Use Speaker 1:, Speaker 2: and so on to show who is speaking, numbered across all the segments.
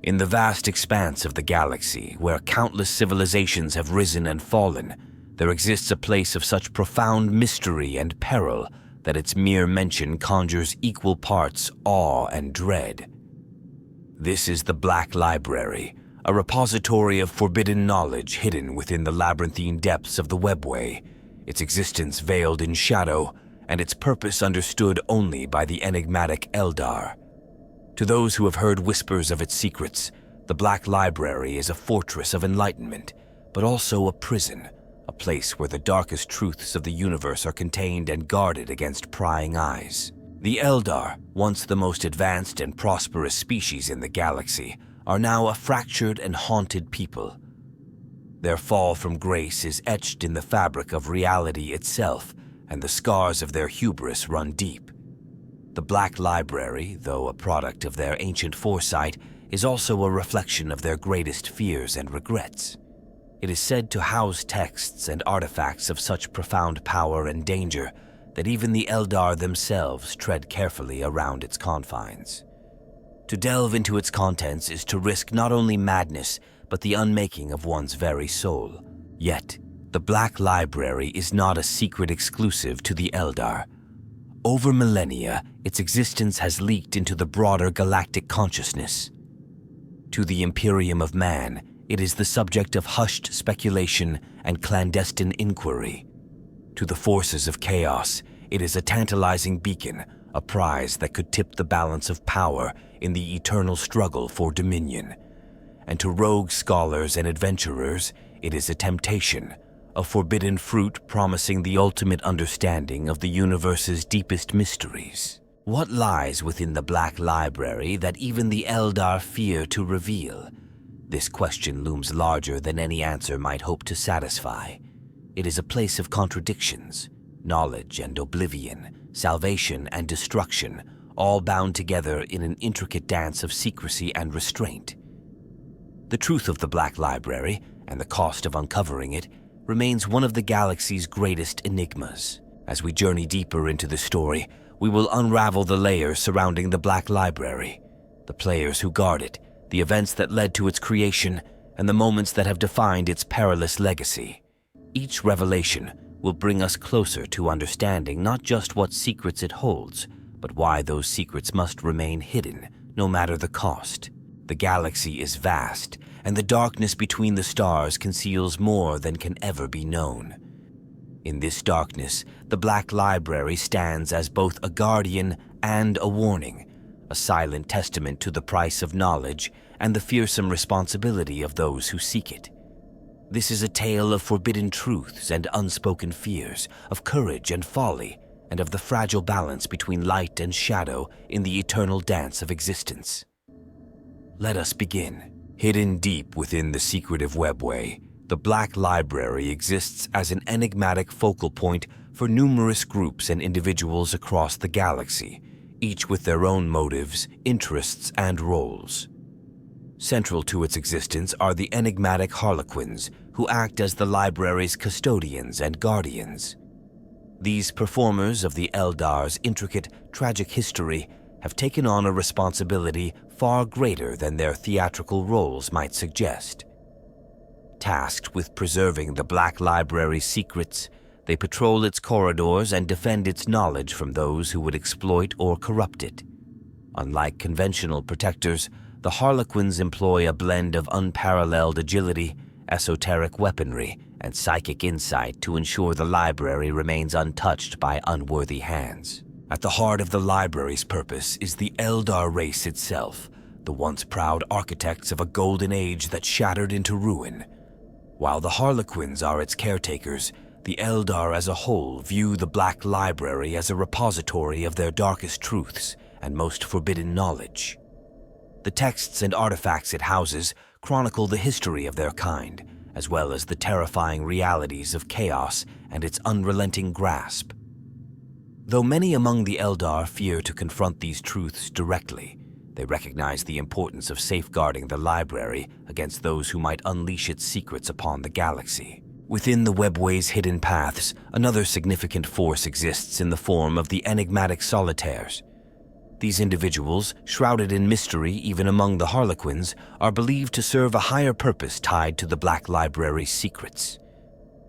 Speaker 1: In the vast expanse of the galaxy, where countless civilizations have risen and fallen, there exists a place of such profound mystery and peril that its mere mention conjures equal parts awe and dread. This is the Black Library, a repository of forbidden knowledge hidden within the labyrinthine depths of the webway, its existence veiled in shadow, and its purpose understood only by the enigmatic Eldar. To those who have heard whispers of its secrets, the Black Library is a fortress of enlightenment, but also a prison, a place where the darkest truths of the universe are contained and guarded against prying eyes. The Eldar, once the most advanced and prosperous species in the galaxy, are now a fractured and haunted people. Their fall from grace is etched in the fabric of reality itself, and the scars of their hubris run deep. The Black Library, though a product of their ancient foresight, is also a reflection of their greatest fears and regrets. It is said to house texts and artifacts of such profound power and danger that even the Eldar themselves tread carefully around its confines. To delve into its contents is to risk not only madness, but the unmaking of one's very soul. Yet, the Black Library is not a secret exclusive to the Eldar. Over millennia, its existence has leaked into the broader galactic consciousness. To the Imperium of Man, it is the subject of hushed speculation and clandestine inquiry. To the forces of chaos, it is a tantalizing beacon, a prize that could tip the balance of power in the eternal struggle for dominion. And to rogue scholars and adventurers, it is a temptation, a forbidden fruit promising the ultimate understanding of the universe's deepest mysteries. What lies within the Black Library that even the Eldar fear to reveal? This question looms larger than any answer might hope to satisfy. It is a place of contradictions, knowledge and oblivion, salvation and destruction, all bound together in an intricate dance of secrecy and restraint. The truth of the Black Library, and the cost of uncovering it, remains one of the galaxy's greatest enigmas. As we journey deeper into the story, we will unravel the layers surrounding the Black Library, the players who guard it, the events that led to its creation, and the moments that have defined its perilous legacy. Each revelation will bring us closer to understanding not just what secrets it holds, but why those secrets must remain hidden, no matter the cost. The galaxy is vast, and the darkness between the stars conceals more than can ever be known. In this darkness, the Black Library stands as both a guardian and a warning, a silent testament to the price of knowledge and the fearsome responsibility of those who seek it. This is a tale of forbidden truths and unspoken fears, of courage and folly, and of the fragile balance between light and shadow in the eternal dance of existence. Let us begin. Hidden deep within the secretive webway, the Black Library exists as an enigmatic focal point for numerous groups and individuals across the galaxy, each with their own motives, interests, and roles. Central to its existence are the enigmatic Harlequins, who act as the library's custodians and guardians. These performers of the Eldar's intricate, tragic history have taken on a responsibility far greater than their theatrical roles might suggest. Tasked with preserving the Black Library's secrets, they patrol its corridors and defend its knowledge from those who would exploit or corrupt it. Unlike conventional protectors, the Harlequins employ a blend of unparalleled agility, esoteric weaponry, and psychic insight to ensure the library remains untouched by unworthy hands. At the heart of the library's purpose is the Eldar race itself, the once proud architects of a golden age that shattered into ruin. While the Harlequins are its caretakers, the Eldar as a whole view the Black Library as a repository of their darkest truths and most forbidden knowledge. The texts and artifacts it houses chronicle the history of their kind, as well as the terrifying realities of chaos and its unrelenting grasp. Though many among the Eldar fear to confront these truths directly, they recognize the importance of safeguarding the library against those who might unleash its secrets upon the galaxy. Within the webway's hidden paths, another significant force exists in the form of the enigmatic solitaires. These individuals, shrouded in mystery even among the Harlequins, are believed to serve a higher purpose tied to the Black Library's secrets.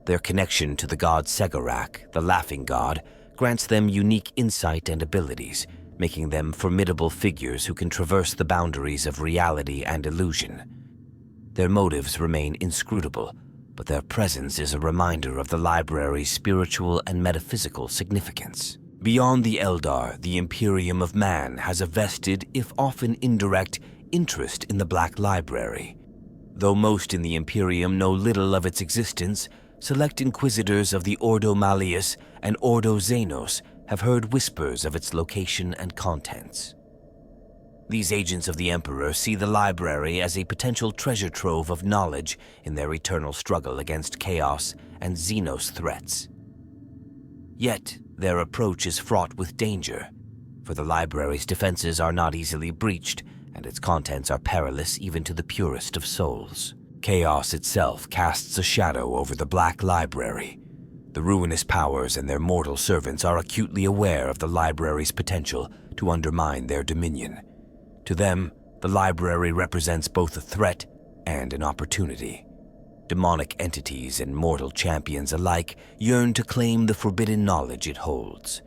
Speaker 1: Their connection to the god Segarak, the Laughing God, grants them unique insight and abilities, making them formidable figures who can traverse the boundaries of reality and illusion. Their motives remain inscrutable, but their presence is a reminder of the library's spiritual and metaphysical significance. Beyond the Eldar, the Imperium of Man has a vested, if often indirect, interest in the Black Library. Though most in the Imperium know little of its existence, select inquisitors of the Ordo Malleus and Ordo Xenos have heard whispers of its location and contents. These agents of the Emperor see the library as a potential treasure trove of knowledge in their eternal struggle against chaos and Xenos threats. Yet, their approach is fraught with danger, for the library's defenses are not easily breached, and its contents are perilous even to the purest of souls. Chaos itself casts a shadow over the Black Library. The ruinous powers and their mortal servants are acutely aware of the library's potential to undermine their dominion. To them, the library represents both a threat and an opportunity. Demonic entities and mortal champions alike yearn to claim the forbidden knowledge it holds.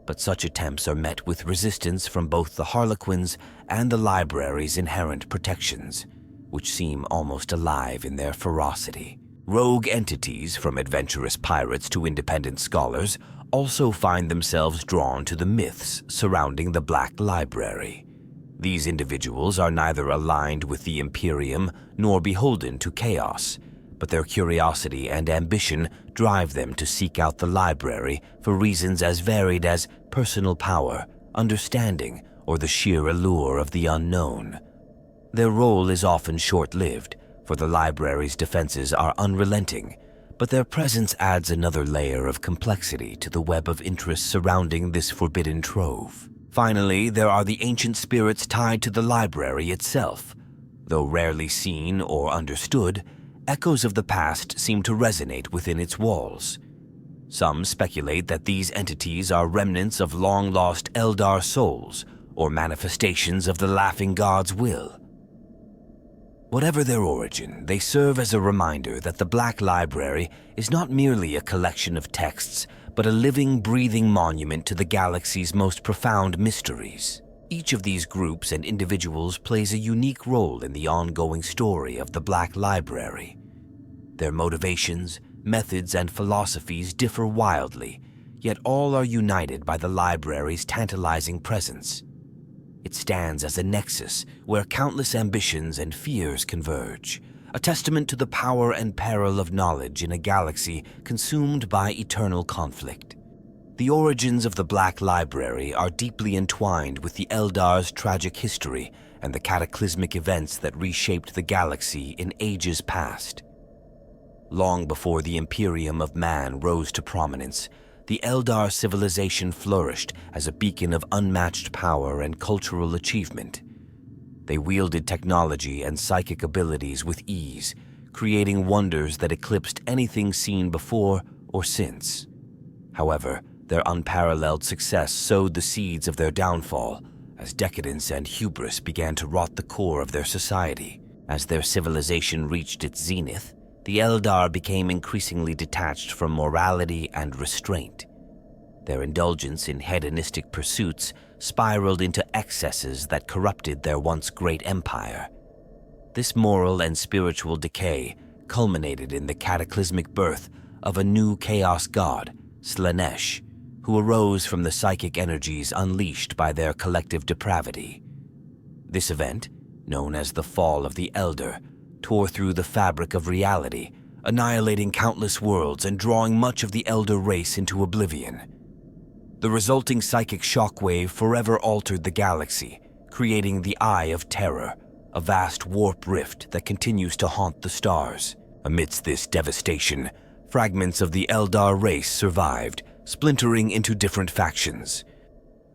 Speaker 1: But such attempts are met with resistance from both the Harlequins and the library's inherent protections, which seem almost alive in their ferocity. Rogue entities, from adventurous pirates to independent scholars, also find themselves drawn to the myths surrounding the Black Library. These individuals are neither aligned with the Imperium nor beholden to chaos, but their curiosity and ambition drive them to seek out the library for reasons as varied as personal power, understanding, or the sheer allure of the unknown. Their role is often short-lived, for the library's defenses are unrelenting, but their presence adds another layer of complexity to the web of interests surrounding this forbidden trove. Finally, there are the ancient spirits tied to the library itself. Though rarely seen or understood, echoes of the past seem to resonate within its walls. Some speculate that these entities are remnants of long-lost Eldar souls or manifestations of the Laughing God's will. Whatever their origin, they serve as a reminder that the Black Library is not merely a collection of texts, but a living, breathing monument to the galaxy's most profound mysteries. Each of these groups and individuals plays a unique role in the ongoing story of the Black Library. Their motivations, methods, and philosophies differ wildly, yet all are united by the library's tantalizing presence. It stands as a nexus where countless ambitions and fears converge, a testament to the power and peril of knowledge in a galaxy consumed by eternal conflict. The origins of the Black Library are deeply entwined with the Eldar's tragic history and the cataclysmic events that reshaped the galaxy in ages past. Long before the Imperium of Man rose to prominence, the Eldar civilization flourished as a beacon of unmatched power and cultural achievement. They wielded technology and psychic abilities with ease, creating wonders that eclipsed anything seen before or since. However, their unparalleled success sowed the seeds of their downfall, as decadence and hubris began to rot the core of their society. As their civilization reached its zenith, the Eldar became increasingly detached from morality and restraint. Their indulgence in hedonistic pursuits spiraled into excesses that corrupted their once great empire. This moral and spiritual decay culminated in the cataclysmic birth of a new chaos god, Slaanesh, who arose from the psychic energies unleashed by their collective depravity. This event, known as the Fall of the Eldar, tore through the fabric of reality, annihilating countless worlds and drawing much of the Eldar race into oblivion. The resulting psychic shockwave forever altered the galaxy, creating the Eye of Terror, a vast warp rift that continues to haunt the stars. Amidst this devastation, fragments of the Eldar race survived, splintering into different factions.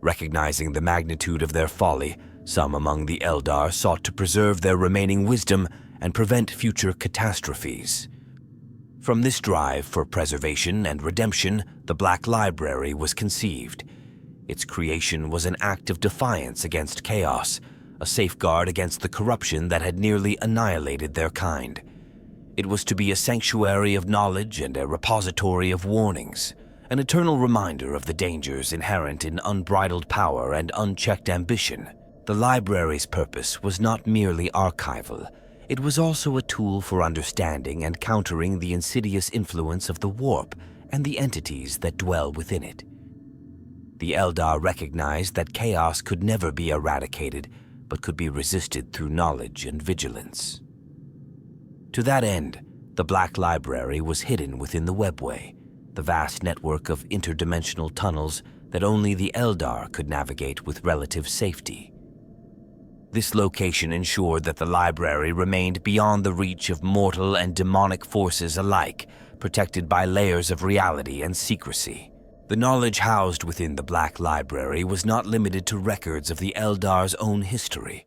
Speaker 1: Recognizing the magnitude of their folly, some among the Eldar sought to preserve their remaining wisdom and prevent future catastrophes. From this drive for preservation and redemption, the Black Library was conceived. Its creation was an act of defiance against chaos, a safeguard against the corruption that had nearly annihilated their kind. It was to be a sanctuary of knowledge and a repository of warnings, an eternal reminder of the dangers inherent in unbridled power and unchecked ambition. The library's purpose was not merely archival. It was also a tool for understanding and countering the insidious influence of the warp and the entities that dwell within it. The Eldar recognized that chaos could never be eradicated, but could be resisted through knowledge and vigilance. To that end, the Black Library was hidden within the Webway, the vast network of interdimensional tunnels that only the Eldar could navigate with relative safety. This location ensured that the library remained beyond the reach of mortal and demonic forces alike, protected by layers of reality and secrecy. The knowledge housed within the Black Library was not limited to records of the Eldar's own history.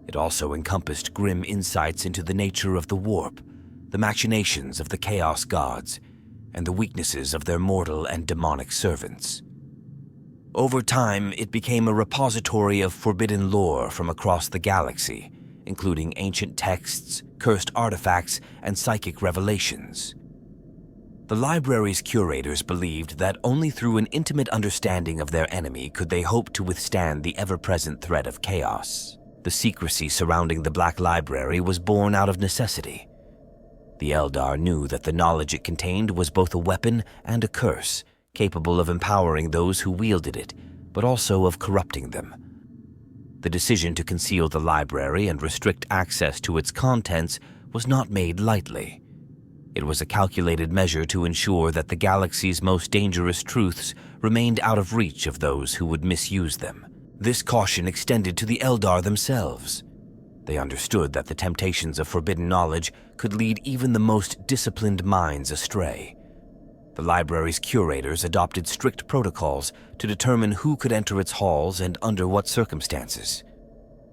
Speaker 1: It also encompassed grim insights into the nature of the warp, the machinations of the Chaos Gods, and the weaknesses of their mortal and demonic servants. Over time, it became a repository of forbidden lore from across the galaxy, including ancient texts, cursed artifacts, and psychic revelations. The library's curators believed that only through an intimate understanding of their enemy could they hope to withstand the ever-present threat of chaos. The secrecy surrounding the Black Library was born out of necessity. The Eldar knew that the knowledge it contained was both a weapon and a curse, capable of empowering those who wielded it, but also of corrupting them. The decision to conceal the library and restrict access to its contents was not made lightly. It was a calculated measure to ensure that the galaxy's most dangerous truths remained out of reach of those who would misuse them. This caution extended to the Eldar themselves. They understood that the temptations of forbidden knowledge could lead even the most disciplined minds astray. The library's curators adopted strict protocols to determine who could enter its halls and under what circumstances.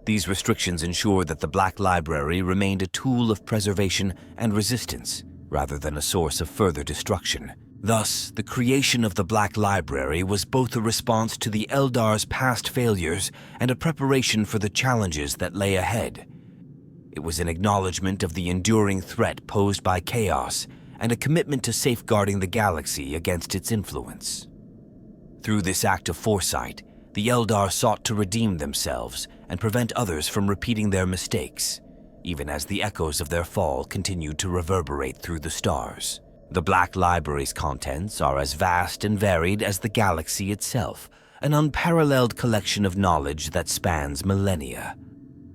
Speaker 1: These restrictions ensured that the Black Library remained a tool of preservation and resistance, rather than a source of further destruction. Thus, the creation of the Black Library was both a response to the Eldar's past failures and a preparation for the challenges that lay ahead. It was an acknowledgement of the enduring threat posed by chaos and a commitment to safeguarding the galaxy against its influence. Through this act of foresight, the Eldar sought to redeem themselves and prevent others from repeating their mistakes, even as the echoes of their fall continued to reverberate through the stars. The Black Library's contents are as vast and varied as the galaxy itself, an unparalleled collection of knowledge that spans millennia.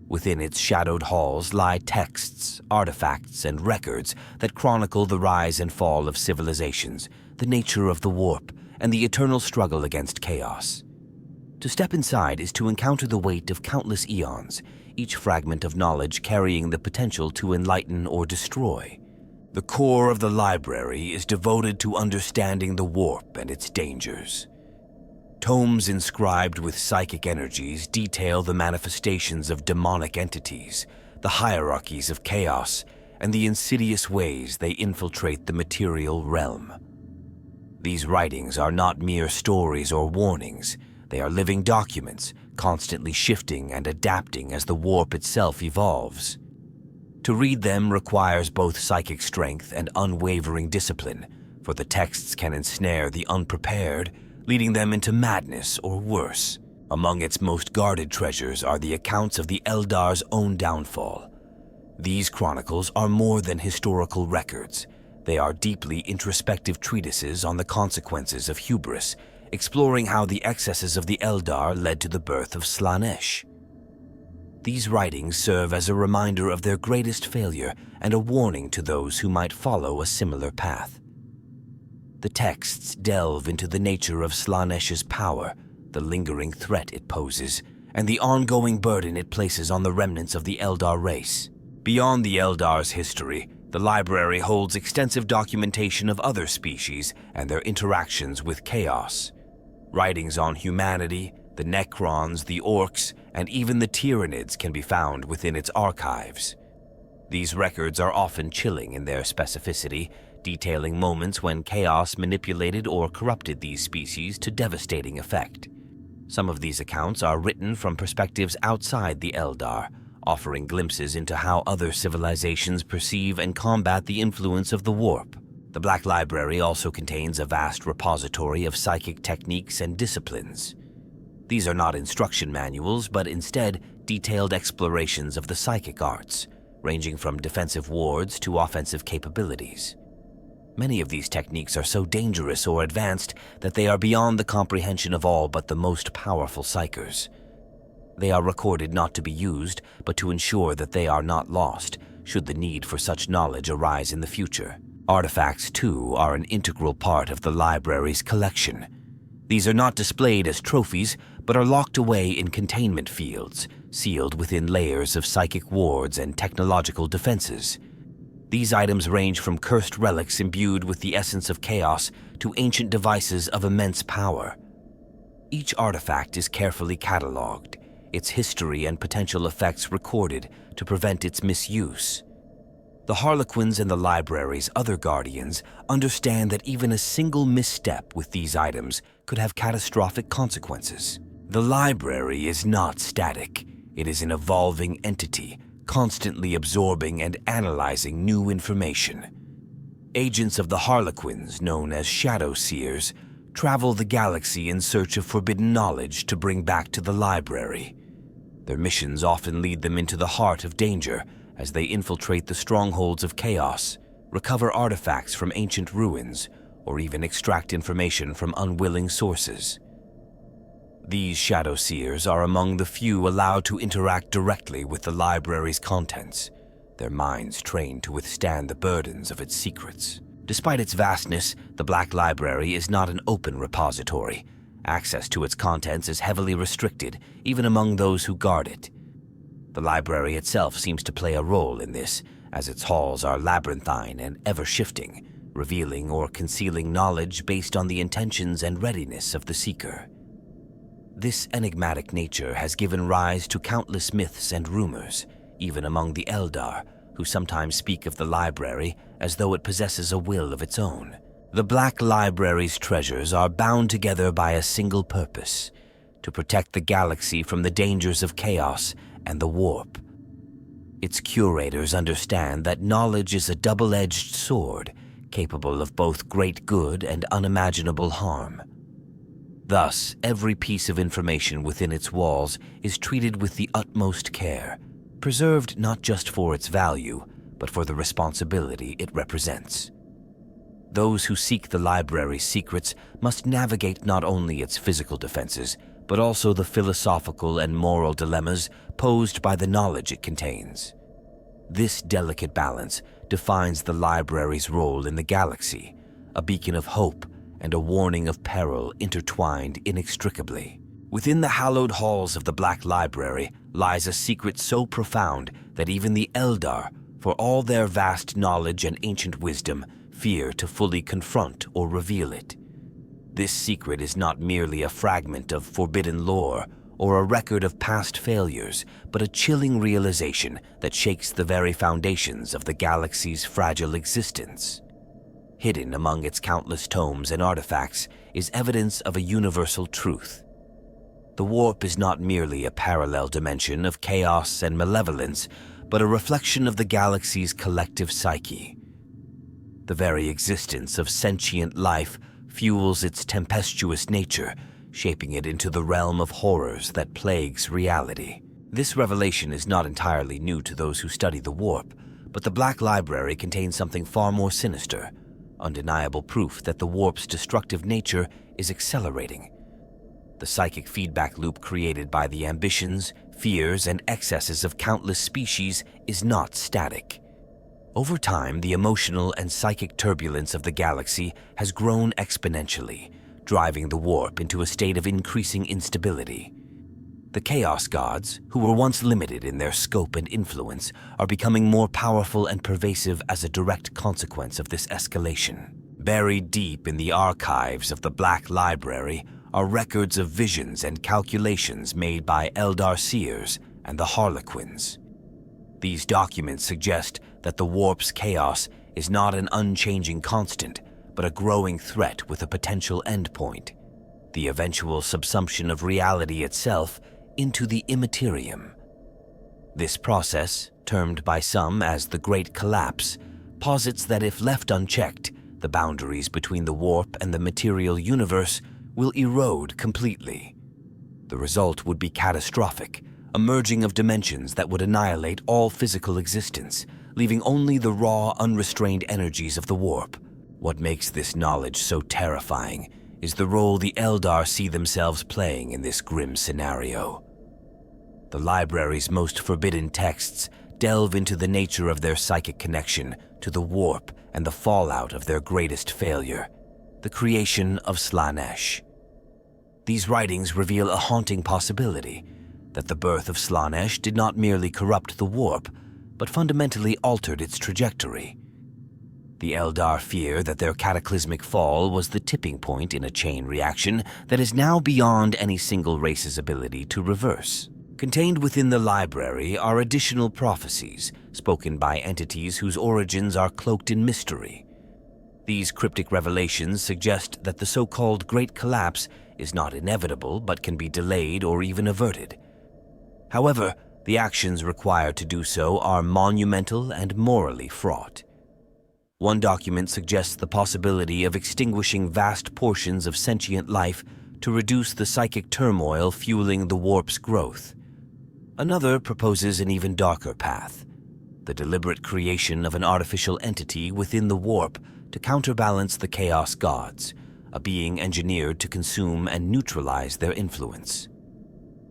Speaker 1: Within its shadowed halls lie texts, artifacts, and records that chronicle the rise and fall of civilizations, the nature of the warp, and the eternal struggle against chaos. To step inside is to encounter the weight of countless eons, each fragment of knowledge carrying the potential to enlighten or destroy. The core of the library is devoted to understanding the warp and its dangers. Tomes inscribed with psychic energies detail the manifestations of demonic entities, the hierarchies of chaos, and the insidious ways they infiltrate the material realm. These writings are not mere stories or warnings. They are living documents, constantly shifting and adapting as the warp itself evolves. To read them requires both psychic strength and unwavering discipline, for the texts can ensnare the unprepared, leading them into madness or worse. Among its most guarded treasures are the accounts of the Eldar's own downfall. These chronicles are more than historical records. They are deeply introspective treatises on the consequences of hubris, exploring how the excesses of the Eldar led to the birth of Slaanesh. These writings serve as a reminder of their greatest failure and a warning to those who might follow a similar path. The texts delve into the nature of Slaanesh's power, the lingering threat it poses, and the ongoing burden it places on the remnants of the Eldar race. Beyond the Eldar's history, the library holds extensive documentation of other species and their interactions with chaos. Writings on humanity, the Necrons, the Orcs, and even the Tyranids can be found within its archives. These records are often chilling in their specificity, detailing moments when chaos manipulated or corrupted these species to devastating effect. Some of these accounts are written from perspectives outside the Eldar, offering glimpses into how other civilizations perceive and combat the influence of the warp. The Black Library also contains a vast repository of psychic techniques and disciplines. These are not instruction manuals, but instead detailed explorations of the psychic arts, ranging from defensive wards to offensive capabilities. Many of these techniques are so dangerous or advanced that they are beyond the comprehension of all but the most powerful psychers. They are recorded not to be used, but to ensure that they are not lost, should the need for such knowledge arise in the future. Artifacts, too, are an integral part of the library's collection. These are not displayed as trophies, but are locked away in containment fields, sealed within layers of psychic wards and technological defenses. These items range from cursed relics imbued with the essence of chaos to ancient devices of immense power. Each artifact is carefully cataloged, its history and potential effects recorded to prevent its misuse. The Harlequins and the library's other guardians understand that even a single misstep with these items could have catastrophic consequences. The library is not static. It is an evolving entity, constantly absorbing and analyzing new information. Agents of the Harlequins, known as Shadow Seers, travel the galaxy in search of forbidden knowledge to bring back to the library. Their missions often lead them into the heart of danger as they infiltrate the strongholds of chaos, recover artifacts from ancient ruins, or even extract information from unwilling sources. These Shadow Seers are among the few allowed to interact directly with the library's contents, their minds trained to withstand the burdens of its secrets. Despite its vastness, the Black Library is not an open repository. Access to its contents is heavily restricted, even among those who guard it. The library itself seems to play a role in this, as its halls are labyrinthine and ever-shifting, revealing or concealing knowledge based on the intentions and readiness of the seeker. This enigmatic nature has given rise to countless myths and rumors, even among the Eldar, who sometimes speak of the library as though it possesses a will of its own. The Black Library's treasures are bound together by a single purpose: to protect the galaxy from the dangers of chaos and the warp. Its curators understand that knowledge is a double-edged sword, capable of both great good and unimaginable harm. Thus, every piece of information within its walls is treated with the utmost care, preserved not just for its value, but for the responsibility it represents. Those who seek the library's secrets must navigate not only its physical defenses, but also the philosophical and moral dilemmas posed by the knowledge it contains. This delicate balance defines the library's role in the galaxy, a beacon of hope and a warning of peril intertwined inextricably. Within the hallowed halls of the Black Library lies a secret so profound that even the Eldar, for all their vast knowledge and ancient wisdom, fear to fully confront or reveal it. This secret is not merely a fragment of forbidden lore or a record of past failures, but a chilling realization that shakes the very foundations of the galaxy's fragile existence. Hidden among its countless tomes and artifacts is evidence of a universal truth. The warp is not merely a parallel dimension of chaos and malevolence, but a reflection of the galaxy's collective psyche. The very existence of sentient life fuels its tempestuous nature, shaping it into the realm of horrors that plagues reality. This revelation is not entirely new to those who study the warp, but the Black Library contains something far more sinister, undeniable proof that the warp's destructive nature is accelerating. The psychic feedback loop created by the ambitions, fears, and excesses of countless species is not static. Over time, the emotional and psychic turbulence of the galaxy has grown exponentially, driving the warp into a state of increasing instability. The Chaos Gods, who were once limited in their scope and influence, are becoming more powerful and pervasive as a direct consequence of this escalation. Buried deep in the archives of the Black Library are records of visions and calculations made by Eldar Seers and the Harlequins. These documents suggest that the warp's chaos is not an unchanging constant, but a growing threat with a potential endpoint. the eventual subsumption of reality itself into the immaterium. This process, termed by some as the Great Collapse, posits that if left unchecked, the boundaries between the warp and the material universe will erode completely. The result would be catastrophic, a merging of dimensions that would annihilate all physical existence, leaving only the raw, unrestrained energies of the warp. What makes this knowledge so terrifying is the role the Eldar see themselves playing in this grim scenario. The library's most forbidden texts delve into the nature of their psychic connection to the warp and the fallout of their greatest failure, the creation of Slaanesh. These writings reveal a haunting possibility, that the birth of Slaanesh did not merely corrupt the warp, but fundamentally altered its trajectory. The Eldar fear that their cataclysmic fall was the tipping point in a chain reaction that is now beyond any single race's ability to reverse. Contained within the library are additional prophecies, spoken by entities whose origins are cloaked in mystery. These cryptic revelations suggest that the so-called Great Collapse is not inevitable but can be delayed or even averted. However, the actions required to do so are monumental and morally fraught. One document suggests the possibility of extinguishing vast portions of sentient life to reduce the psychic turmoil fueling the warp's growth. Another proposes an even darker path, the deliberate creation of an artificial entity within the warp to counterbalance the Chaos Gods, a being engineered to consume and neutralize their influence.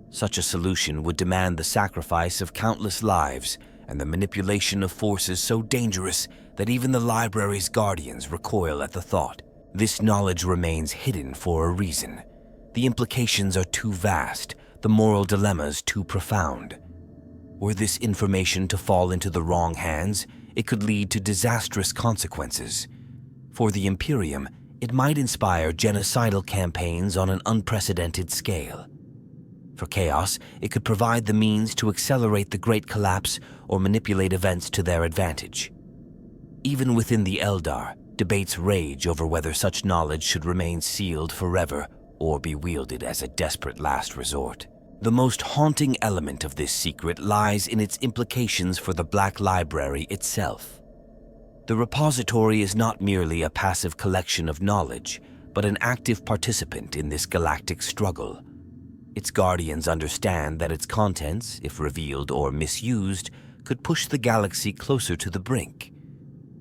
Speaker 1: Such a solution would demand the sacrifice of countless lives and the manipulation of forces so dangerous that even the library's guardians recoil at the thought. This knowledge remains hidden for a reason. The implications are too vast, the moral dilemmas too profound. Were this information to fall into the wrong hands, it could lead to disastrous consequences. For the Imperium, it might inspire genocidal campaigns on an unprecedented scale. For Chaos, it could provide the means to accelerate the Great Collapse or manipulate events to their advantage. Even within the Eldar, debates rage over whether such knowledge should remain sealed forever or be wielded as a desperate last resort. The most haunting element of this secret lies in its implications for the Black Library itself. The repository is not merely a passive collection of knowledge, but an active participant in this galactic struggle. Its guardians understand that its contents, if revealed or misused, could push the galaxy closer to the brink.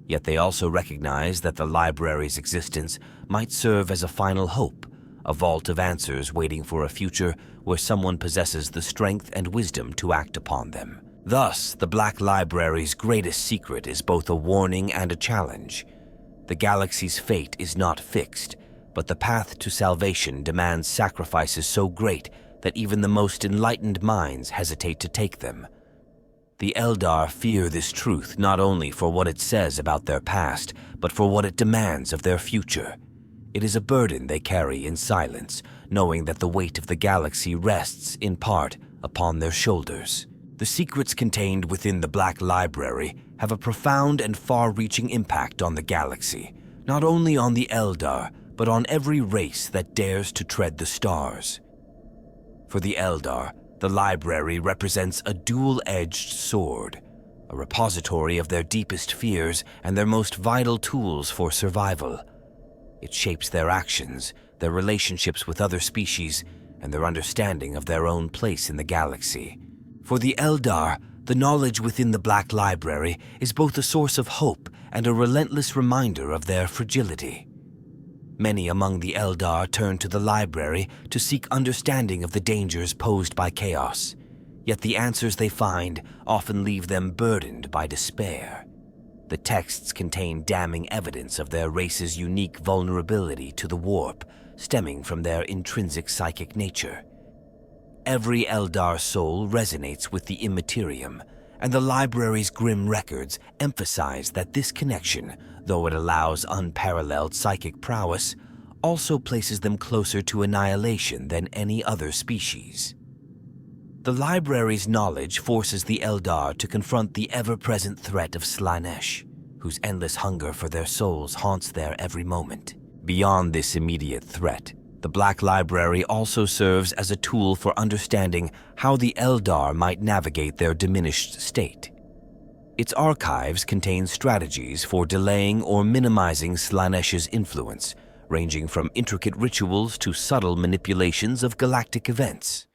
Speaker 1: Yet they also recognize that the library's existence might serve as a final hope, a vault of answers waiting for a future where someone possesses the strength and wisdom to act upon them. Thus, the Black Library's greatest secret is both a warning and a challenge. The galaxy's fate is not fixed, but the path to salvation demands sacrifices so great that even the most enlightened minds hesitate to take them. The Eldar fear this truth not only for what it says about their past, but for what it demands of their future. It is a burden they carry in silence, knowing that the weight of the galaxy rests, in part, upon their shoulders. The secrets contained within the Black Library have a profound and far-reaching impact on the galaxy, not only on the Eldar, but on every race that dares to tread the stars. For the Eldar, the library represents a dual-edged sword, a repository of their deepest fears and their most vital tools for survival. It shapes their actions, their relationships with other species, and their understanding of their own place in the galaxy. For the Eldar, the knowledge within the Black Library is both a source of hope and a relentless reminder of their fragility. Many among the Eldar turn to the library to seek understanding of the dangers posed by chaos, yet the answers they find often leave them burdened by despair. The texts contain damning evidence of their race's unique vulnerability to the warp, stemming from their intrinsic psychic nature. Every Eldar soul resonates with the immaterium, and the library's grim records emphasize that this connection, though it allows unparalleled psychic prowess, also places them closer to annihilation than any other species. The library's knowledge forces the Eldar to confront the ever-present threat of Slaanesh, whose endless hunger for their souls haunts their every moment. Beyond this immediate threat, The Black Library also serves as a tool for understanding how the Eldar might navigate their diminished state. Its archives contain strategies for delaying or minimizing Slaanesh's influence, ranging from intricate rituals to subtle manipulations of galactic events.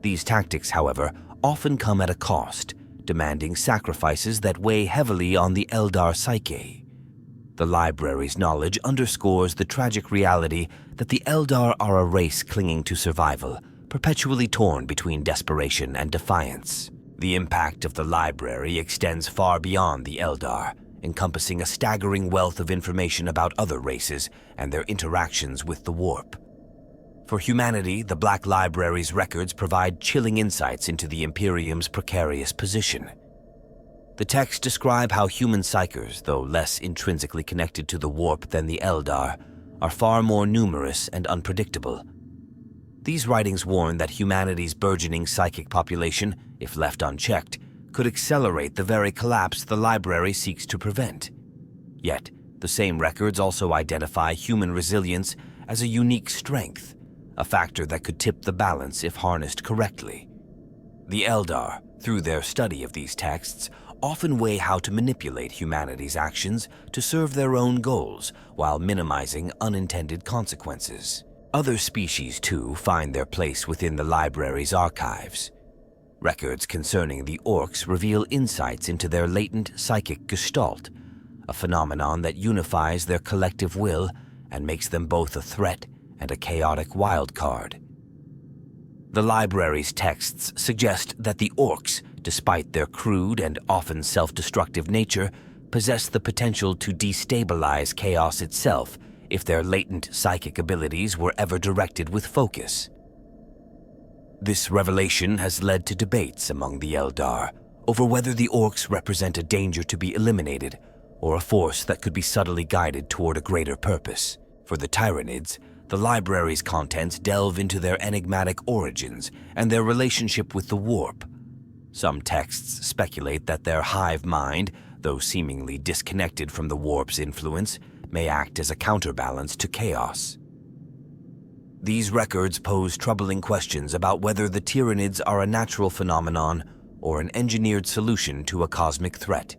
Speaker 1: These tactics, however, often come at a cost, demanding sacrifices that weigh heavily on the Eldar psyche. The library's knowledge underscores the tragic reality that the Eldar are a race clinging to survival, perpetually torn between desperation and defiance. The impact of the library extends far beyond the Eldar, encompassing a staggering wealth of information about other races and their interactions with the warp. For humanity, the Black Library's records provide chilling insights into the Imperium's precarious position. The texts describe how human psychers, though less intrinsically connected to the warp than the Eldar, are far more numerous and unpredictable. These writings warn that humanity's burgeoning psychic population, if left unchecked, could accelerate the very collapse the library seeks to prevent. Yet, the same records also identify human resilience as a unique strength, a factor that could tip the balance if harnessed correctly. The Eldar, through their study of these texts, often weigh how to manipulate humanity's actions to serve their own goals while minimizing unintended consequences. Other species, too, find their place within the library's archives. Records concerning the Orcs reveal insights into their latent psychic gestalt, a phenomenon that unifies their collective will and makes them both a threat and a chaotic wildcard. The library's texts suggest that the Orcs, despite their crude and often self-destructive nature, possess the potential to destabilize chaos itself if their latent psychic abilities were ever directed with focus. This revelation has led to debates among the Eldar over whether the Orcs represent a danger to be eliminated or a force that could be subtly guided toward a greater purpose. For the Tyranids, the library's contents delve into their enigmatic origins and their relationship with the warp. Some texts speculate that their hive mind, though seemingly disconnected from the warp's influence, may act as a counterbalance to chaos. These records pose troubling questions about whether the Tyranids are a natural phenomenon or an engineered solution to a cosmic threat.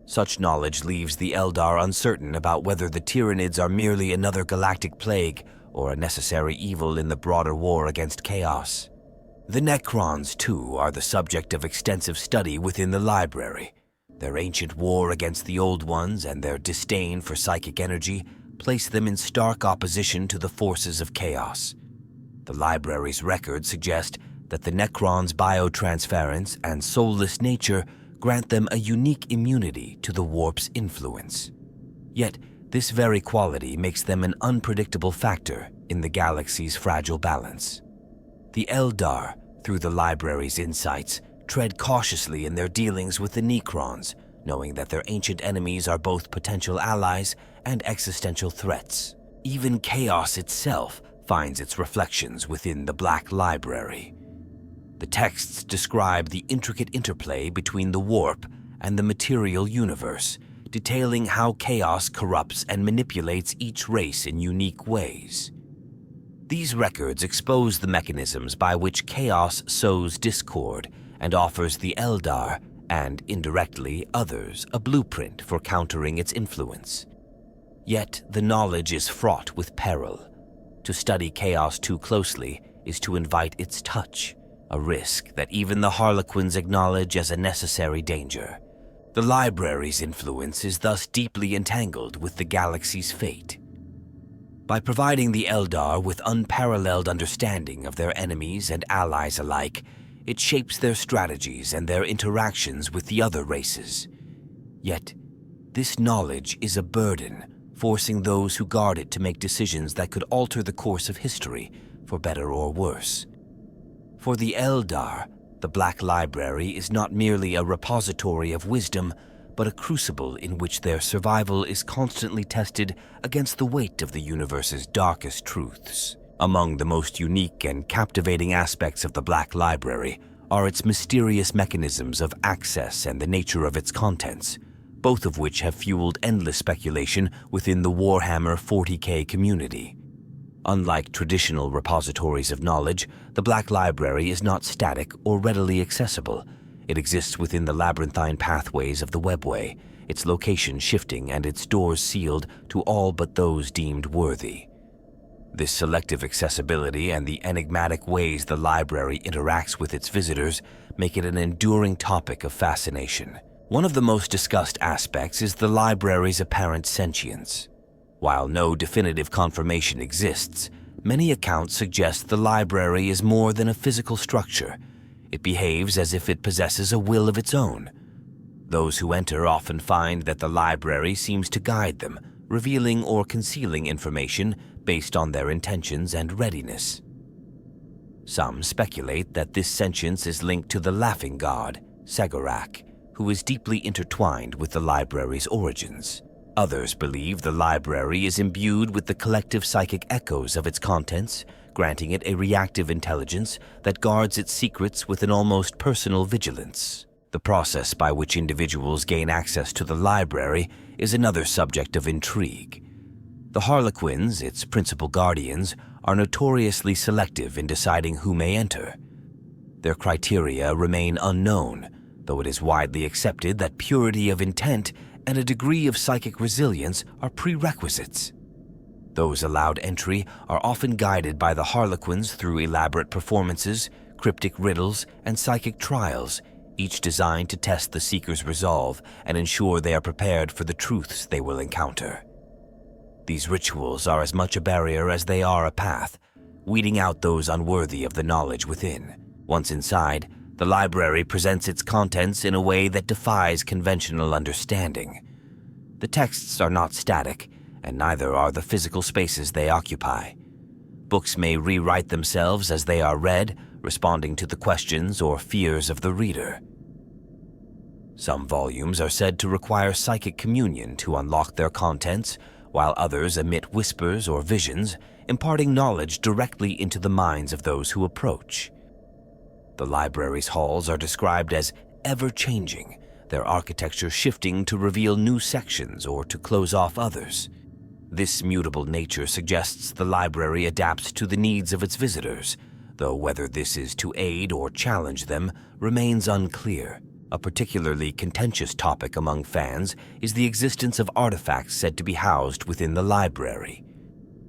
Speaker 1: Such knowledge leaves the Eldar uncertain about whether the Tyranids are merely another galactic plague or a necessary evil in the broader war against chaos. The Necrons, too, are the subject of extensive study within the library. Their ancient war against the Old Ones and their disdain for psychic energy place them in stark opposition to the forces of chaos. The library's records suggest that the Necrons' biotransference and soulless nature grant them a unique immunity to the warp's influence. Yet, this very quality makes them an unpredictable factor in the galaxy's fragile balance. The Eldar, through the library's insights, tread cautiously in their dealings with the Necrons, knowing that their ancient enemies are both potential allies and existential threats. Even chaos itself finds its reflections within the Black Library. The texts describe the intricate interplay between the warp and the material universe, detailing how chaos corrupts and manipulates each race in unique ways. These records expose the mechanisms by which chaos sows discord and offers the Eldar, and indirectly others, a blueprint for countering its influence. Yet the knowledge is fraught with peril. To study chaos too closely is to invite its touch, a risk that even the Harlequins acknowledge as a necessary danger. The library's influence is thus deeply entangled with the galaxy's fate. By providing the Eldar with unparalleled understanding of their enemies and allies alike, it shapes their strategies and their interactions with the other races. Yet, this knowledge is a burden, forcing those who guard it to make decisions that could alter the course of history, for better or worse. For the Eldar, the Black Library is not merely a repository of wisdom, but a crucible in which their survival is constantly tested against the weight of the universe's darkest truths. Among the most unique and captivating aspects of the Black Library are its mysterious mechanisms of access and the nature of its contents, both of which have fueled endless speculation within the Warhammer 40K community. Unlike traditional repositories of knowledge, the Black Library is not static or readily accessible. It exists within the labyrinthine pathways of the webway, its location shifting and its doors sealed to all but those deemed worthy. This selective accessibility and the enigmatic ways the library interacts with its visitors make it an enduring topic of fascination. One of the most discussed aspects is the library's apparent sentience. While no definitive confirmation exists, many accounts suggest the library is more than a physical structure. It behaves as if it possesses a will of its own. Those who enter often find that the library seems to guide them, revealing or concealing information based on their intentions and readiness. Some speculate that this sentience is linked to the laughing god, Segorak, who is deeply intertwined with the library's origins. Others believe the library is imbued with the collective psychic echoes of its contents, granting it a reactive intelligence that guards its secrets with an almost personal vigilance. The process by which individuals gain access to the library is another subject of intrigue. The Harlequins, its principal guardians, are notoriously selective in deciding who may enter. Their criteria remain unknown, though it is widely accepted that purity of intent and a degree of psychic resilience are prerequisites. Those allowed entry are often guided by the Harlequins through elaborate performances, cryptic riddles, and psychic trials, each designed to test the seeker's resolve and ensure they are prepared for the truths they will encounter. These rituals are as much a barrier as they are a path, weeding out those unworthy of the knowledge within. Once inside, the library presents its contents in a way that defies conventional understanding. The texts are not static, and neither are the physical spaces they occupy. Books may rewrite themselves as they are read, responding to the questions or fears of the reader. Some volumes are said to require psychic communion to unlock their contents, while others emit whispers or visions, imparting knowledge directly into the minds of those who approach. The library's halls are described as ever-changing, their architecture shifting to reveal new sections or to close off others. This mutable nature suggests the library adapts to the needs of its visitors, though whether this is to aid or challenge them remains unclear. A particularly contentious topic among fans is the existence of artifacts said to be housed within the library.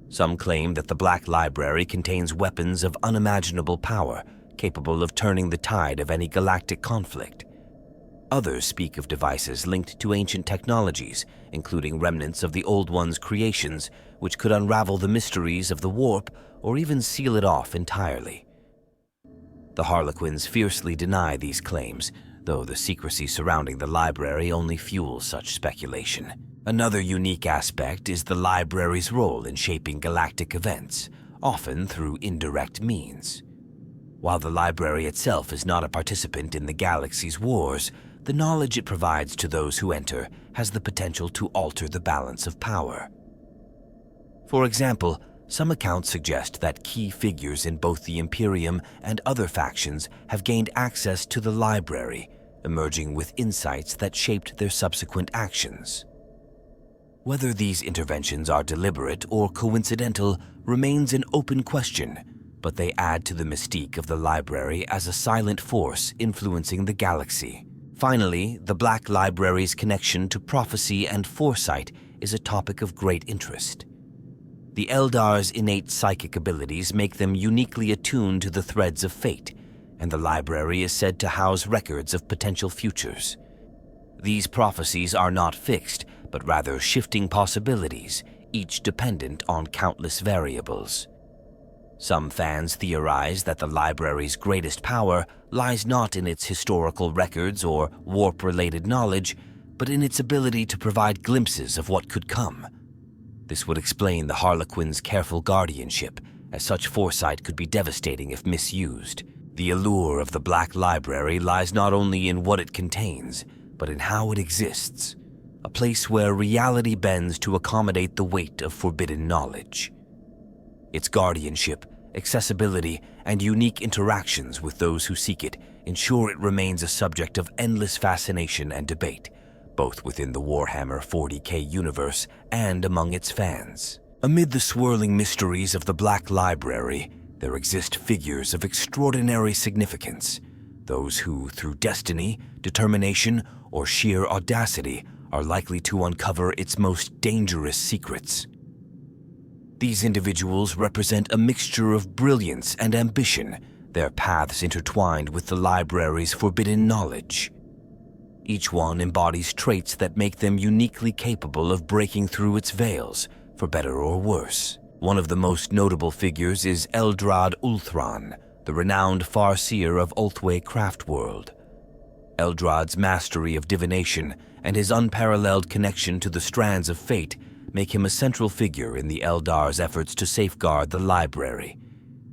Speaker 1: Some claim that the Black Library contains weapons of unimaginable power, capable of turning the tide of any galactic conflict. Others speak of devices linked to ancient technologies, including remnants of the Old One's creations, which could unravel the mysteries of the warp or even seal it off entirely. The Harlequins fiercely deny these claims, though the secrecy surrounding the library only fuels such speculation. Another unique aspect is the library's role in shaping galactic events, often through indirect means. While the library itself is not a participant in the galaxy's wars, the knowledge it provides to those who enter has the potential to alter the balance of power. For example, some accounts suggest that key figures in both the Imperium and other factions have gained access to the library, emerging with insights that shaped their subsequent actions. Whether these interventions are deliberate or coincidental remains an open question, but they add to the mystique of the library as a silent force influencing the galaxy. Finally, the Black Library's connection to prophecy and foresight is a topic of great interest. The Eldar's innate psychic abilities make them uniquely attuned to the threads of fate, and the library is said to house records of potential futures. These prophecies are not fixed, but rather shifting possibilities, each dependent on countless variables. Some fans theorize that the library's greatest power lies not in its historical records or warp-related knowledge, but in its ability to provide glimpses of what could come. This would explain the Harlequins' careful guardianship, as such foresight could be devastating if misused. The allure of the Black Library lies not only in what it contains, but in how it exists, a place where reality bends to accommodate the weight of forbidden knowledge. Its guardianship, accessibility, and unique interactions with those who seek it ensure it remains a subject of endless fascination and debate, both within the Warhammer 40K universe and among its fans. Amid the swirling mysteries of the Black Library, there exist figures of extraordinary significance, those who, through destiny, determination, or sheer audacity, are likely to uncover its most dangerous secrets. These individuals represent a mixture of brilliance and ambition, their paths intertwined with the library's forbidden knowledge. Each one embodies traits that make them uniquely capable of breaking through its veils, for better or worse. One of the most notable figures is Eldar Ulthran, the renowned Farseer of Ulthwé Craftworld. Eldrad's mastery of divination and his unparalleled connection to the strands of fate make him a central figure in the Eldar's efforts to safeguard the library.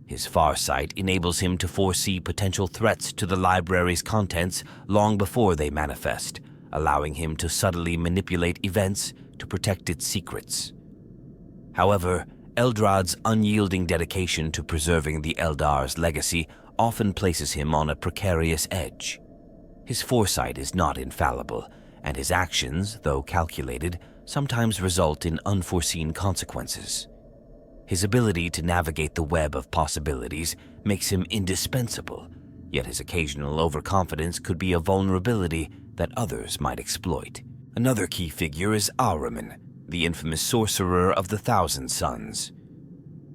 Speaker 1: His farsight enables him to foresee potential threats to the library's contents long before they manifest, allowing him to subtly manipulate events to protect its secrets. However, Eldrad's unyielding dedication to preserving the Eldar's legacy often places him on a precarious edge. His foresight is not infallible, and his actions, though calculated, sometimes result in unforeseen consequences. His ability to navigate the web of possibilities makes him indispensable, yet his occasional overconfidence could be a vulnerability that others might exploit. Another key figure is Ahriman, the infamous sorcerer of the Thousand Suns.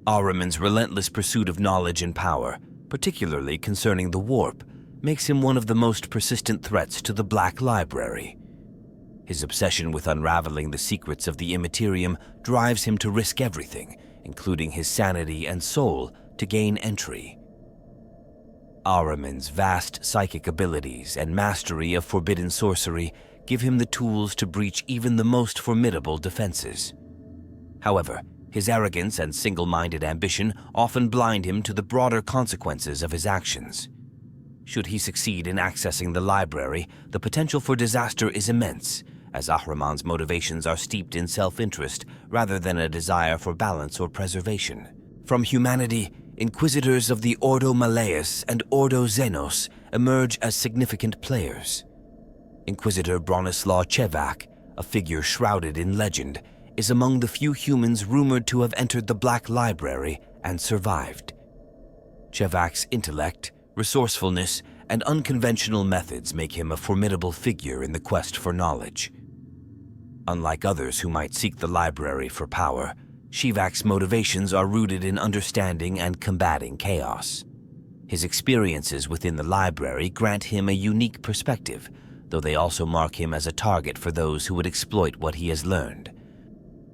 Speaker 1: Ahriman's relentless pursuit of knowledge and power, particularly concerning the warp, makes him one of the most persistent threats to the Black Library. His obsession with unraveling the secrets of the Immaterium drives him to risk everything, including his sanity and soul, to gain entry. Ahriman's vast psychic abilities and mastery of forbidden sorcery give him the tools to breach even the most formidable defenses. However, his arrogance and single-minded ambition often blind him to the broader consequences of his actions. Should he succeed in accessing the library, the potential for disaster is immense, as Ahriman's motivations are steeped in self-interest rather than a desire for balance or preservation. From humanity, Inquisitors of the Ordo Malleus and Ordo Xenos emerge as significant players. Inquisitor Bronislaw Chevak, a figure shrouded in legend, is among the few humans rumored to have entered the Black Library and survived. Chevak's intellect, resourcefulness, and unconventional methods make him a formidable figure in the quest for knowledge. Unlike others who might seek the library for power, Chevak's motivations are rooted in understanding and combating chaos. His experiences within the library grant him a unique perspective, though they also mark him as a target for those who would exploit what he has learned.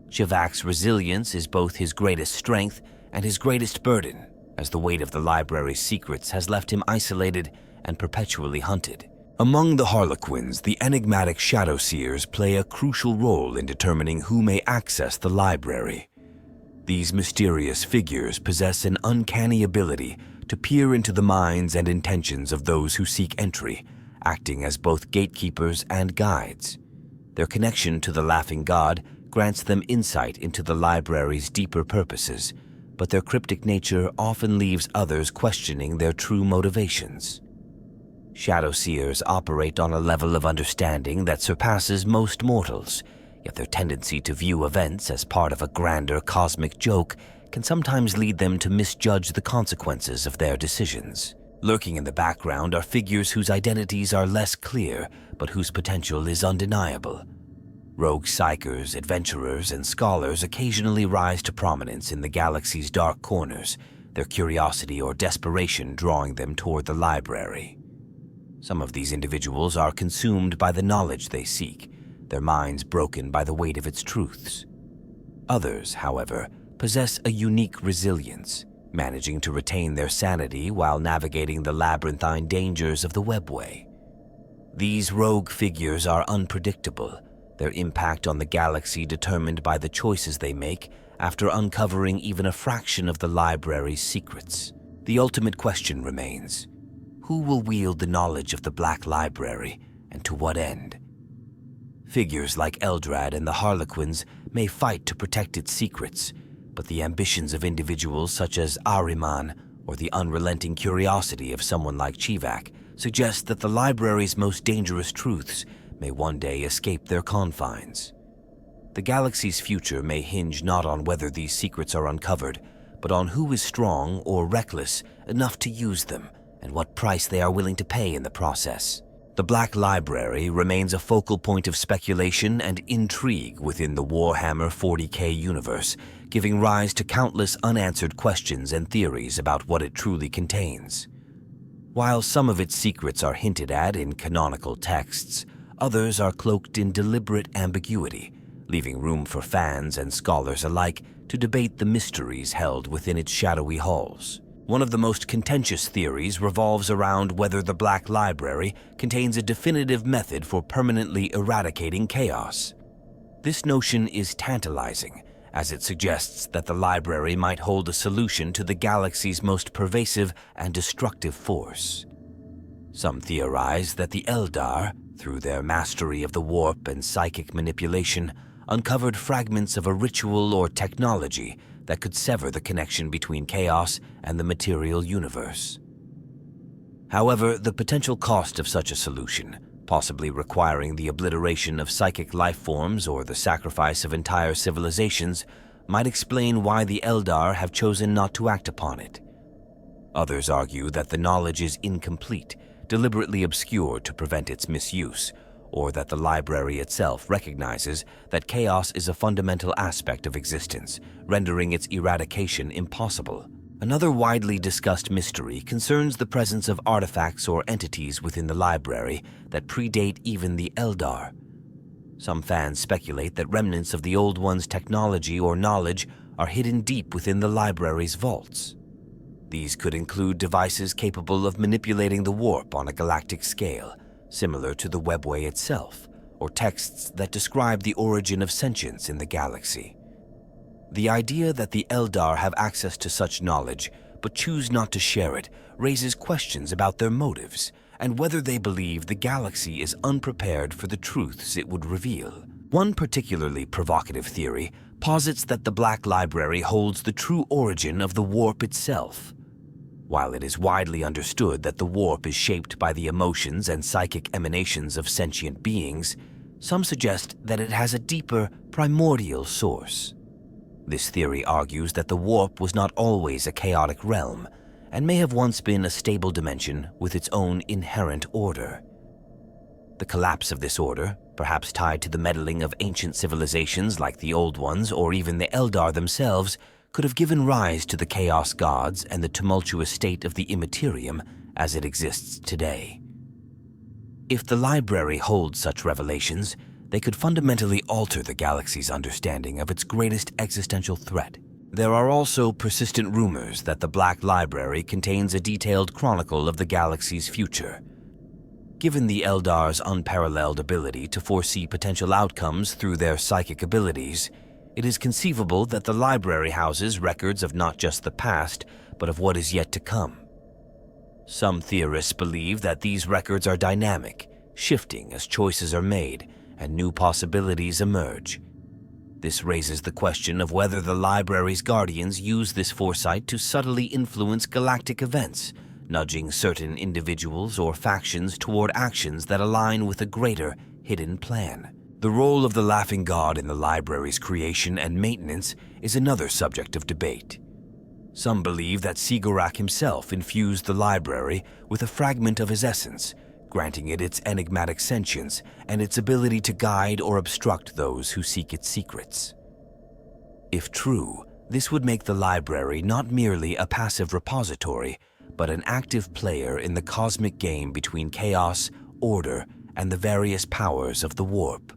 Speaker 1: Chevak's resilience is both his greatest strength and his greatest burden, as the weight of the library's secrets has left him isolated and perpetually hunted. Among the Harlequins, the enigmatic Shadow Seers play a crucial role in determining who may access the library. These mysterious figures possess an uncanny ability to peer into the minds and intentions of those who seek entry, acting as both gatekeepers and guides. Their connection to the Laughing God grants them insight into the library's deeper purposes, but their cryptic nature often leaves others questioning their true motivations. Shadow Seers operate on a level of understanding that surpasses most mortals, yet their tendency to view events as part of a grander cosmic joke can sometimes lead them to misjudge the consequences of their decisions. Lurking in the background are figures whose identities are less clear, but whose potential is undeniable. Rogue psychers, adventurers, and scholars occasionally rise to prominence in the galaxy's dark corners, their curiosity or desperation drawing them toward the library. Some of these individuals are consumed by the knowledge they seek, their minds broken by the weight of its truths. Others, however, possess a unique resilience, managing to retain their sanity while navigating the labyrinthine dangers of the webway. These rogue figures are unpredictable, their impact on the galaxy determined by the choices they make after uncovering even a fraction of the library's secrets. The ultimate question remains: who will wield the knowledge of the Black Library, and to what end? Figures like Eldrad and the Harlequins may fight to protect its secrets, but the ambitions of individuals such as Ahriman or the unrelenting curiosity of someone like Chevak suggest that the library's most dangerous truths may one day escape their confines. The galaxy's future may hinge not on whether these secrets are uncovered, but on who is strong or reckless enough to use them and what price they are willing to pay in the process. The Black Library remains a focal point of speculation and intrigue within the Warhammer 40K universe, giving rise to countless unanswered questions and theories about what it truly contains. While some of its secrets are hinted at in canonical texts, others are cloaked in deliberate ambiguity, leaving room for fans and scholars alike to debate the mysteries held within its shadowy halls. One of the most contentious theories revolves around whether the Black Library contains a definitive method for permanently eradicating chaos. This notion is tantalizing, as it suggests that the library might hold a solution to the galaxy's most pervasive and destructive force. Some theorize that the Eldar, through their mastery of the warp and psychic manipulation, uncovered fragments of a ritual or technology that could sever the connection between chaos and the material universe. However, the potential cost of such a solution, possibly requiring the obliteration of psychic life forms or the sacrifice of entire civilizations, might explain why the Eldar have chosen not to act upon it. Others argue that the knowledge is incomplete, deliberately obscured to prevent its misuse, or that the library itself recognizes that chaos is a fundamental aspect of existence, rendering its eradication impossible. Another widely discussed mystery concerns the presence of artifacts or entities within the library that predate even the Eldar. Some fans speculate that remnants of the Old One's technology or knowledge are hidden deep within the library's vaults. These could include devices capable of manipulating the warp on a galactic scale, similar to the webway itself, or texts that describe the origin of sentience in the galaxy. The idea that the Eldar have access to such knowledge but choose not to share it raises questions about their motives and whether they believe the galaxy is unprepared for the truths it would reveal. One particularly provocative theory posits that the Black Library holds the true origin of the warp itself. While it is widely understood that the warp is shaped by the emotions and psychic emanations of sentient beings, some suggest that it has a deeper, primordial source. This theory argues that the warp was not always a chaotic realm, and may have once been a stable dimension with its own inherent order. The collapse of this order, perhaps tied to the meddling of ancient civilizations like the Old Ones or even the Eldar themselves, could have given rise to the Chaos Gods and the tumultuous state of the Immaterium as it exists today. If the library holds such revelations, they could fundamentally alter the galaxy's understanding of its greatest existential threat. There are also persistent rumors that the Black Library contains a detailed chronicle of the galaxy's future. Given the Eldar's unparalleled ability to foresee potential outcomes through their psychic abilities, it is conceivable that the library houses records of not just the past, but of what is yet to come. Some theorists believe that these records are dynamic, shifting as choices are made and new possibilities emerge. This raises the question of whether the library's guardians use this foresight to subtly influence galactic events, nudging certain individuals or factions toward actions that align with a greater, hidden plan. The role of the Laughing God in the library's creation and maintenance is another subject of debate. Some believe that Sigorak himself infused the library with a fragment of his essence, granting it its enigmatic sentience and its ability to guide or obstruct those who seek its secrets. If true, this would make the library not merely a passive repository, but an active player in the cosmic game between chaos, order, and the various powers of the warp.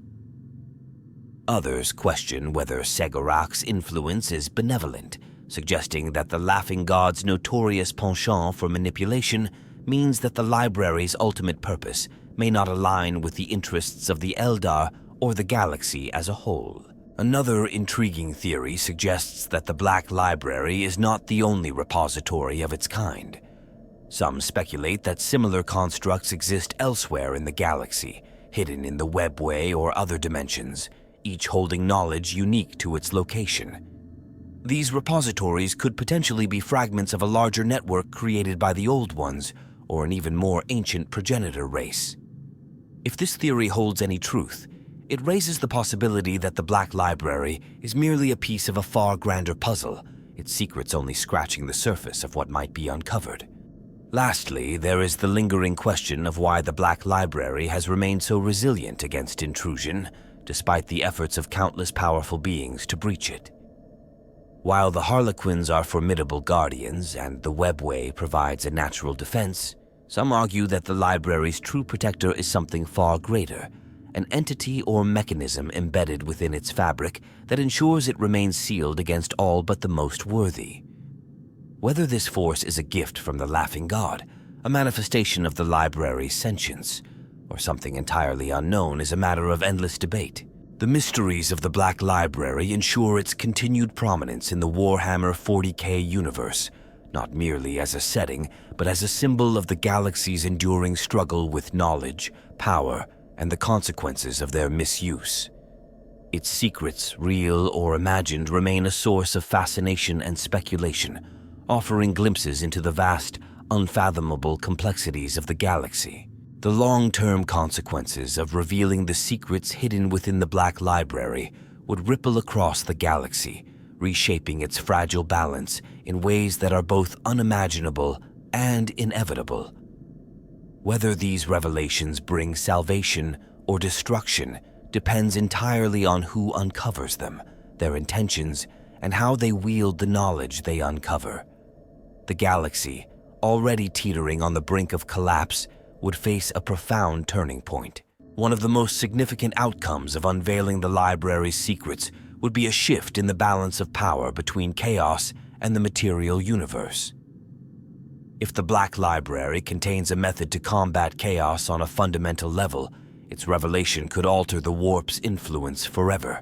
Speaker 1: Others question whether Sigorak's influence is benevolent, suggesting that the Laughing God's notorious penchant for manipulation means that the library's ultimate purpose may not align with the interests of the Eldar or the galaxy as a whole. Another intriguing theory suggests that the Black Library is not the only repository of its kind. Some speculate that similar constructs exist elsewhere in the galaxy, hidden in the webway or other dimensions, each holding knowledge unique to its location. These repositories could potentially be fragments of a larger network created by the Old Ones, or an even more ancient progenitor race. If this theory holds any truth, it raises the possibility that the Black Library is merely a piece of a far grander puzzle, its secrets only scratching the surface of what might be uncovered. Lastly, there is the lingering question of why the Black Library has remained so resilient against intrusion, despite the efforts of countless powerful beings to breach it. While the Harlequins are formidable guardians and the webway provides a natural defense, some argue that the library's true protector is something far greater, an entity or mechanism embedded within its fabric that ensures it remains sealed against all but the most worthy. Whether this force is a gift from the Laughing God, a manifestation of the library's sentience, or something entirely unknown is a matter of endless debate. The mysteries of the Black Library ensure its continued prominence in the Warhammer 40K universe, not merely as a setting, but as a symbol of the galaxy's enduring struggle with knowledge, power, and the consequences of their misuse. Its secrets, real or imagined, remain a source of fascination and speculation, offering glimpses into the vast, unfathomable complexities of the galaxy. The long-term consequences of revealing the secrets hidden within the Black Library would ripple across the galaxy, reshaping its fragile balance in ways that are both unimaginable and inevitable. Whether these revelations bring salvation or destruction depends entirely on who uncovers them, their intentions, and how they wield the knowledge they uncover. The galaxy, already teetering on the brink of collapse, would face a profound turning point. One of the most significant outcomes of unveiling the library's secrets would be a shift in the balance of power between chaos and the material universe. If the Black Library contains a method to combat chaos on a fundamental level, its revelation could alter the warp's influence forever.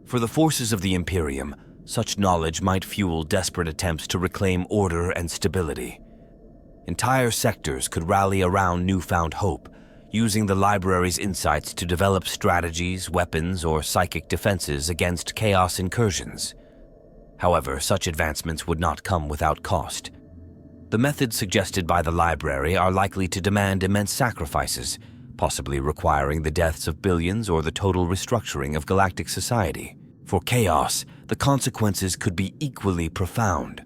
Speaker 1: For the forces of the Imperium, such knowledge might fuel desperate attempts to reclaim order and stability. Entire sectors could rally around newfound hope, using the library's insights to develop strategies, weapons, or psychic defenses against chaos incursions. However, such advancements would not come without cost. The methods suggested by the library are likely to demand immense sacrifices, possibly requiring the deaths of billions or the total restructuring of galactic society. For chaos, the consequences could be equally profound.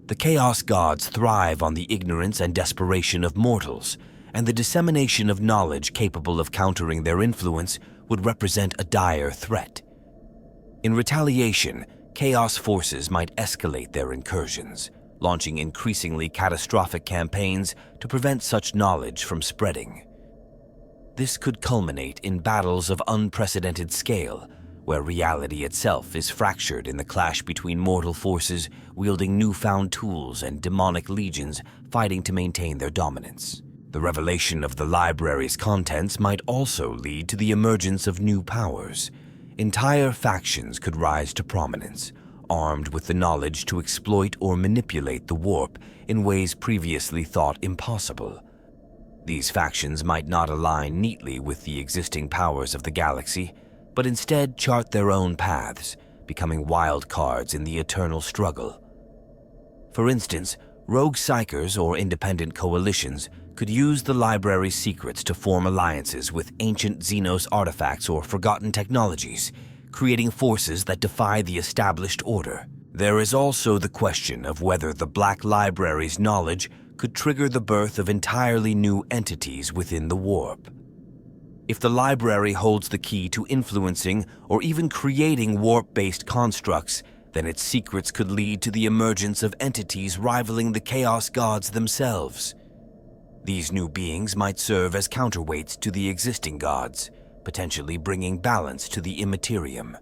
Speaker 1: The Chaos Gods thrive on the ignorance and desperation of mortals, and the dissemination of knowledge capable of countering their influence would represent a dire threat. In retaliation, Chaos forces might escalate their incursions, launching increasingly catastrophic campaigns to prevent such knowledge from spreading. This could culminate in battles of unprecedented scale, where reality itself is fractured in the clash between mortal forces wielding newfound tools and demonic legions fighting to maintain their dominance. The revelation of the library's contents might also lead to the emergence of new powers. Entire factions could rise to prominence, armed with the knowledge to exploit or manipulate the warp in ways previously thought impossible. These factions might not align neatly with the existing powers of the galaxy, but instead chart their own paths, becoming wild cards in the eternal struggle. For instance, rogue psychers or independent coalitions could use the library's secrets to form alliances with ancient Xenos artifacts or forgotten technologies, creating forces that defy the established order. There is also the question of whether the Black Library's knowledge could trigger the birth of entirely new entities within the warp. If the library holds the key to influencing or even creating warp-based constructs, then its secrets could lead to the emergence of entities rivaling the Chaos Gods themselves. These new beings might serve as counterweights to the existing gods, potentially bringing balance to the immaterium.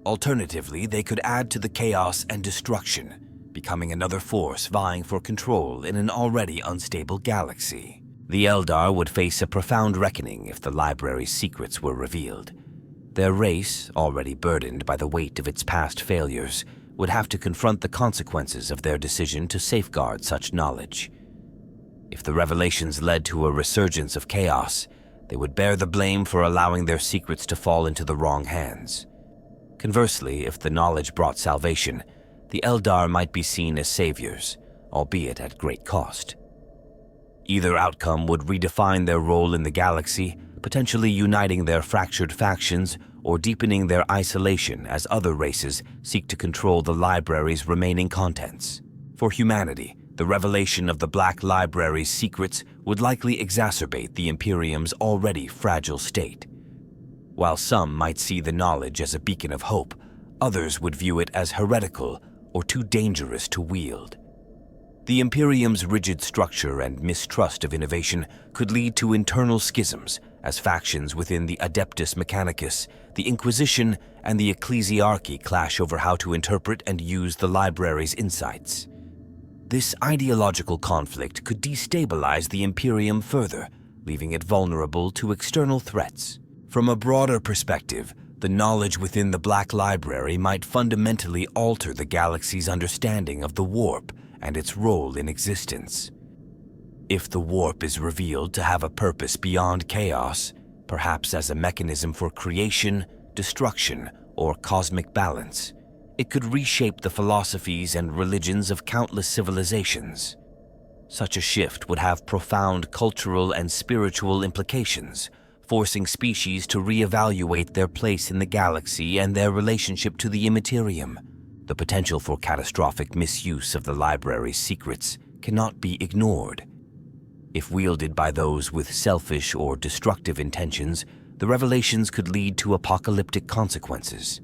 Speaker 1: Alternatively, they could add to the chaos and destruction, becoming another force vying for control in an already unstable galaxy. The Eldar would face a profound reckoning if the library's secrets were revealed. Their race, already burdened by the weight of its past failures, would have to confront the consequences of their decision to safeguard such knowledge. If the revelations led to a resurgence of chaos, they would bear the blame for allowing their secrets to fall into the wrong hands. Conversely, if the knowledge brought salvation, the Eldar might be seen as saviors, albeit at great cost. Either outcome would redefine their role in the galaxy, potentially uniting their fractured factions or deepening their isolation as other races seek to control the library's remaining contents. For humanity, the revelation of the Black Library's secrets would likely exacerbate the Imperium's already fragile state. While some might see the knowledge as a beacon of hope, others would view it as heretical or too dangerous to wield. The Imperium's rigid structure and mistrust of innovation could lead to internal schisms as factions within the Adeptus Mechanicus, the Inquisition, and the Ecclesiarchy clash over how to interpret and use the library's insights. This ideological conflict could destabilize the Imperium further, leaving it vulnerable to external threats. From a broader perspective, the knowledge within the Black Library might fundamentally alter the galaxy's understanding of the warp and its role in existence. If the warp is revealed to have a purpose beyond chaos, perhaps as a mechanism for creation, destruction, or cosmic balance, it could reshape the philosophies and religions of countless civilizations. Such a shift would have profound cultural and spiritual implications, forcing species to reevaluate their place in the galaxy and their relationship to the Immaterium. The potential for catastrophic misuse of the library's secrets cannot be ignored. If wielded by those with selfish or destructive intentions, the revelations could lead to apocalyptic consequences.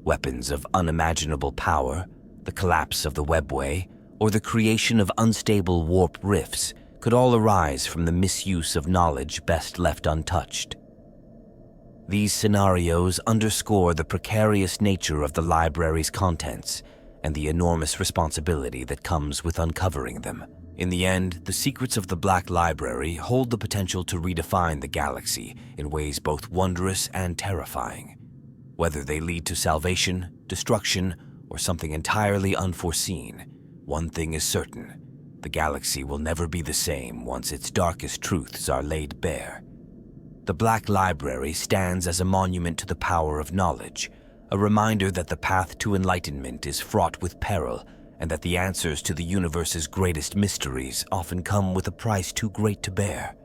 Speaker 1: Weapons of unimaginable power, the collapse of the webway, or the creation of unstable warp rifts could all arise from the misuse of knowledge best left untouched. These scenarios underscore the precarious nature of the library's contents and the enormous responsibility that comes with uncovering them. In the end, the secrets of the Black Library hold the potential to redefine the galaxy in ways both wondrous and terrifying. Whether they lead to salvation, destruction, or something entirely unforeseen, one thing is certain: the galaxy will never be the same once its darkest truths are laid bare. The Black Library stands as a monument to the power of knowledge, a reminder that the path to enlightenment is fraught with peril, and that the answers to the universe's greatest mysteries often come with a price too great to bear.